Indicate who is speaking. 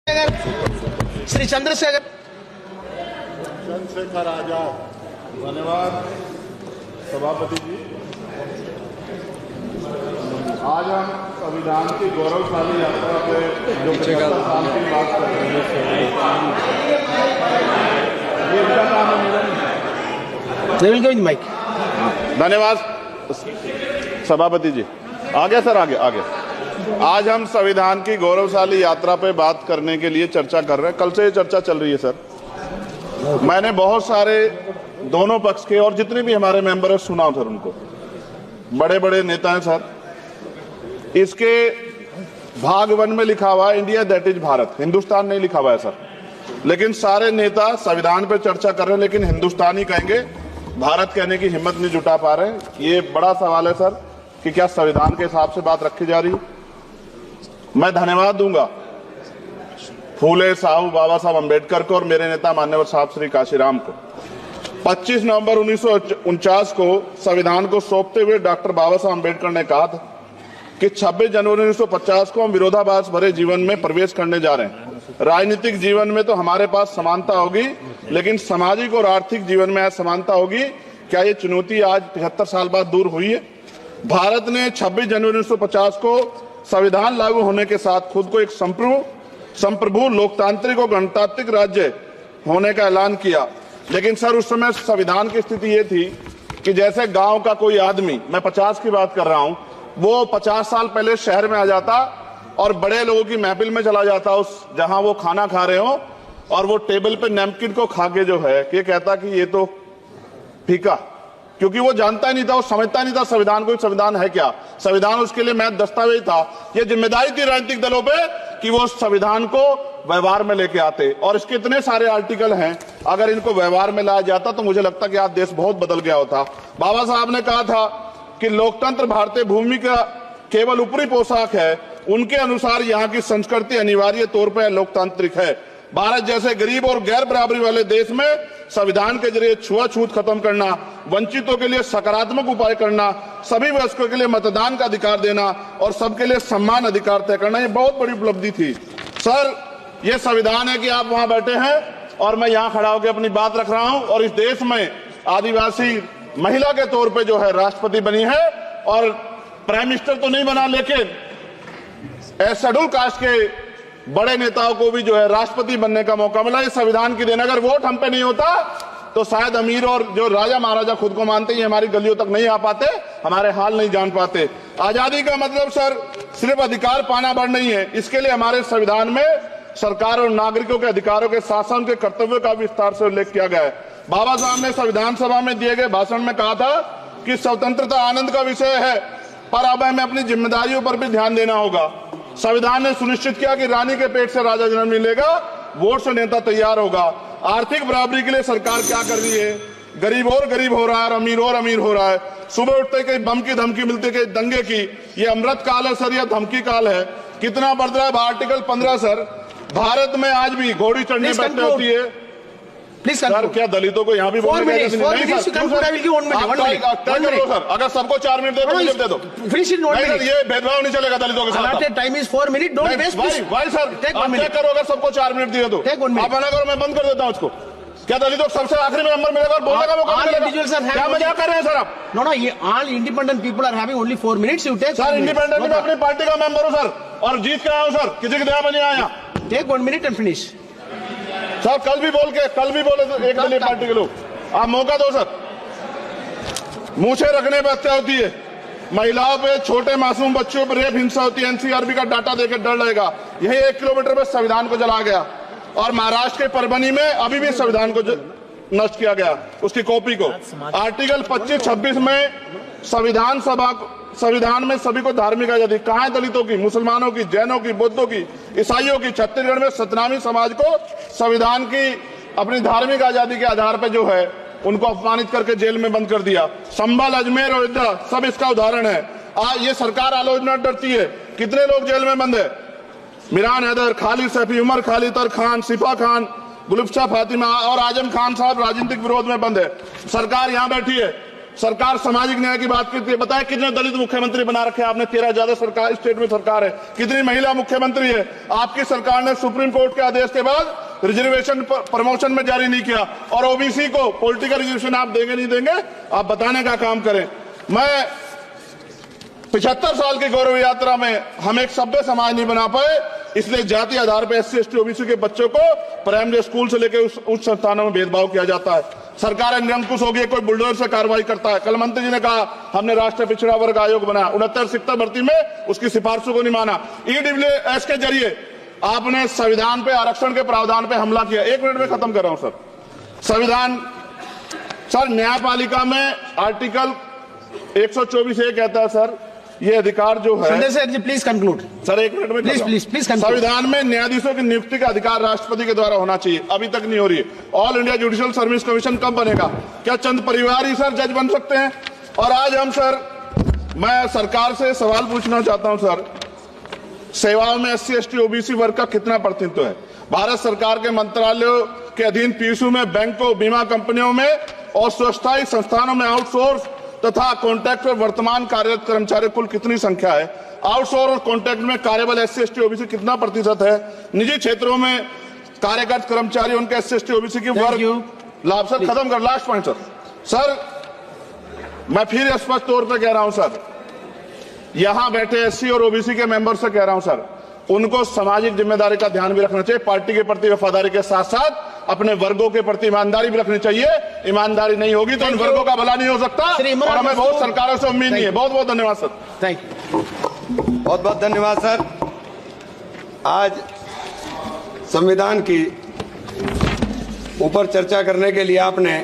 Speaker 1: श्री चंद्रशेखर
Speaker 2: आजाद। धन्यवाद सभापति जी। आज हम संविधान की गौरवशाली यात्रा पे जो 75 साल की बात कर रहे हैं, ये इनका काम है।
Speaker 1: माइक।
Speaker 2: धन्यवाद सभापति जी। आगे सर, आगे। आज हम संविधान की गौरवशाली यात्रा पे बात करने के लिए चर्चा कर रहे हैं। कल से ये चर्चा चल रही है सर। मैंने बहुत सारे दोनों पक्ष के और जितने भी हमारे मेंबर हैं सुना सर, उनको बड़े बड़े नेता हैं सर। इसके भाग 1 में लिखा हुआ है India that is Bharat, Hindustan नहीं लिखा हुआ है सर। लेकिन सारे नेता संविधान पे चर्चा कर रहे हैं, लेकिन हिंदुस्तान ही कहेंगे, भारत कहने की हिम्मत नहीं जुटा पा रहे। ये बड़ा सवाल है सर कि क्या संविधान के हिसाब से बात रखी जा रही है। मैं धन्यवाद दूंगा फूले साहू बाबा साहब अम्बेडकर को और मेरे नेता मान्यवर साहब श्री काशीराम को। 25 नवंबर 1949 को संविधान को सौंपते हुए डॉक्टर बाबा साहब अम्बेडकर ने कहा था कि 26 जनवरी 1950 को हम विरोधाभास भरे जीवन में प्रवेश करने जा रहे हैं। राजनीतिक जीवन में तो हमारे पास समानता होगी, लेकिन सामाजिक और आर्थिक जीवन में असमानता होगी। क्या ये चुनौती आज 73 साल बाद दूर हुई है? भारत ने 26 जनवरी 1950 को संविधान लागू होने के साथ खुद को एक संप्रभु लोकतांत्रिक और गणतांत्रिक राज्य होने का ऐलान किया। लेकिन सर उस समय संविधान की स्थिति ये थी कि जैसे गांव का कोई आदमी, मैं 50 की बात कर रहा हूं, वो 50 साल पहले शहर में आ जाता और बड़े लोगों की महफिल में चला जाता, उस जहां वो खाना खा रहे हो, और वो टेबल पे नैपकिन को खा के जो है ये कहता कि ये तो फीका, क्योंकि वो जानता ही नहीं था, वो समझता नहीं था संविधान को, संविधान है क्या। संविधान उसके लिए महज दस्तावेज था। ये जिम्मेदारी थी राजनीतिक दलों पे कि वो संविधान को व्यवहार में लेके आते। और इसके इतने सारे आर्टिकल हैं, अगर इनको व्यवहार में लाया जाता तो मुझे लगता कि आज देश बहुत बदल गया होता। बाबा साहब ने कहा था कि लोकतंत्र भारतीय भूमि का केवल ऊपरी पोशाक है। उनके अनुसार यहाँ की संस्कृति अनिवार्य तौर पर लोकतांत्रिक है। भारत जैसे गरीब और गैर बराबरी वाले देश में संविधान के जरिए छुआछूत खत्म करना, वंचितों के लिए सकारात्मक उपाय करना, सभी वयस्कों के लिए मतदान का अधिकार देना और सबके लिए सम्मान अधिकार तय करना, ये बहुत बड़ी उपलब्धि थी सर। ये संविधान है कि आप वहां बैठे हैं और मैं यहाँ खड़ा होकर अपनी बात रख रहा हूं, और इस देश में आदिवासी महिला के तौर पे जो है राष्ट्रपति बनी है, और प्राइम मिनिस्टर तो नहीं बना, लेकिन शेड्यूल कास्ट के बड़े नेताओं को भी जो है राष्ट्रपति बनने का मौका मिला। इस संविधान की देन। अगर वोट हम पे नहीं होता तो शायद अमीर और जो राजा महाराजा खुद को मानते हैं हमारी गलियों तक नहीं आ पाते, हमारे हाल नहीं जान पाते। आजादी का मतलब सर सिर्फ अधिकार पाना भर नहीं है। इसके लिए हमारे संविधान में सरकार और नागरिकों के अधिकारों के साथ साथ उनके कर्तव्यों का विस्तार से उल्लेख किया गया है। बाबा साहब ने संविधान सभा में दिए गए भाषण में कहा था कि स्वतंत्रता आनंद का विषय है, पर अब हमें अपनी जिम्मेदारियों पर भी ध्यान देना होगा। संविधान ने सुनिश्चित किया कि रानी के पेट से राजा जन्म नहीं लेगा, वोट से नेता तैयार होगा। आर्थिक बराबरी के लिए सरकार क्या कर रही है? गरीब और गरीब हो रहा है और अमीर हो रहा है। सुबह उठते कहीं बम की धमकी मिलती, कहीं दंगे की। ये अमृत काल है सर, यह धमकी काल है। कितना बढ़ रहा है आर्टिकल 15 सर। भारत में आज भी घोड़ी चढ़ने बैठने होती है।
Speaker 1: प्लीज
Speaker 2: सर, क्या दलितों को यहाँ भी बोलने सर, अगर सबको 4 मिनट दे दो, मुझे दे दो। ये भेदभाव नहीं चलेगा दलितों के साथ।
Speaker 1: Time is 4 minute, don't waste.
Speaker 2: भाई सर, आप क्या करो अगर सबको 4 मिनट दिए तो? आप मना करो, मैं बंद कर देता हूँ उसको। क्या दलितों को सबसे आखिरी में नंबर मिलेगा और बोलने का मौका मिलेगा? क्या मजाक कर रहे हैं सर आप?
Speaker 1: नो, ये all independent people are having only 4 minutes. You take
Speaker 2: sir. Independent मैं अपनी पार्टी का मेंबर हूँ सर, और जीत के आया हूँ सर, किसी की दया में नहीं आया।
Speaker 1: Take 1 minute and finish
Speaker 2: sir. कल भी बोले तो एक दलीय पार्टी के लोग, आप मौका दो सर। मूछे रखने पर हत्या होती है, महिलाओं पे, छोटे मासूम बच्चों पर रेप हिंसा होती है। एनसीआरबी का डाटा देकर डर लगेगा। यही 1 किलोमीटर में संविधान को जला गया, और महाराष्ट्र के परभनी में अभी भी संविधान को नष्ट किया गया, उसकी कॉपी को। आर्टिकल 25-26 में संविधान में सभी को धार्मिक आजादी। कहाँ है दलितों की, मुसलमानों की, जैनों की, बौद्धों की, ईसाइयों की? छत्तीसगढ़ में सतनामी समाज को संविधान की अपनी धार्मिक आजादी के आधार पर जो है उनको अपमानित करके जेल में बंद कर दिया। संभल, अजमेर, अयोध्या सब इसका उदाहरण है। आज ये सरकार आलोचना डरती है। कितने लोग जेल में बंद है? मिरान हैदर, खालिद सैफी, उमर खालिद खान, सिफा खान, गुलफ्शा फातिमा और आजम खान साहब राजनीतिक विरोध में बंद है। सरकार यहाँ बैठी है, सरकार सामाजिक न्याय की बात करती है। बताएं कितने दलित मुख्यमंत्री बना रखे हैं आपने? 13 ज्यादा सरकार स्टेट में सरकार है। कितनी महिला मुख्यमंत्री है? आपकी सरकार ने सुप्रीम कोर्ट के आदेश के बाद रिजर्वेशन प्रमोशन में जारी नहीं किया। और ओबीसी को पॉलिटिकल रिजर्वेशन आप देंगे नहीं देंगे, आप बताने का काम करें। मैं 75 साल की गौरव यात्रा में हम एक सभ्य समाज नहीं बना पाए, इसलिए जाति आधार पर SC ST OBC के बच्चों को प्राइमरी स्कूल से लेकर उच्च संस्थानों में भेदभाव किया जाता है। सरकार निरंकुश हो गई, कोई बुलडोजर से कार्रवाई करता है। कल मंत्री जी ने कहा हमने राष्ट्रीय पिछड़ा वर्ग आयोग बनाया, 69 शिक्षक भर्ती में उसकी सिफारिशों को नहीं माना। EWS के जरिए आपने संविधान पे आरक्षण के प्रावधान पे हमला किया। 1 मिनट में खत्म कर रहा हूं सर। संविधान सर न्यायपालिका में आर्टिकल 124 ये कहता है सर, ये अधिकार जो है।
Speaker 1: Sanjay sir ji please conclude
Speaker 2: sir 1 minute में
Speaker 1: प्लीज
Speaker 2: संविधान में न्यायाधीशों की नियुक्ति का अधिकार राष्ट्रपति के द्वारा होना चाहिए, अभी तक नहीं हो रही है। All India judicial service commission कब बनेगा? क्या चंद परिवार ही सर जज बन सकते हैं? और आज हम सर, मैं सरकार से सवाल पूछना चाहता हूं सर, सेवाओं में SC ST OBC वर्ग का कितना प्रतिनिधित्व है? भारत सरकार के मंत्रालयों के अधीन PSU में, बैंकों, बीमा कंपनियों में और स्वच्छता संस्थानों में आउटसोर्स तथा कॉन्ट्रैक्ट पर वर्तमान कार्यरत कर्मचारी कुल कितनी संख्या है? आउटसोर्स और कॉन्ट्रैक्ट में कार्यबल SC ST OBC कितना प्रतिशत है? निजी क्षेत्रों में कार्यरत कर्मचारी उनके SC ST OBC की वर्ग लाभ। सर खत्म कर, लास्ट पॉइंट सर। सर मैं फिर स्पष्ट तौर पर कह रहा हूं सर, यहां बैठे SC और OBC के मेंबर से कह रहा हूं सर, उनको सामाजिक जिम्मेदारी का ध्यान भी रखना चाहिए। पार्टी के प्रति वफादारी के साथ साथ अपने वर्गों के प्रति ईमानदारी भी रखनी चाहिए। ईमानदारी नहीं होगी तो इन वर्गों का भला नहीं हो सकता, और हमें बहुत सरकारों से उम्मीद नहीं है। बहुत बहुत धन्यवाद सर।
Speaker 1: Thank you.
Speaker 3: बहुत बहुत धन्यवाद सर। आज संविधान की ऊपर चर्चा करने के लिए आपने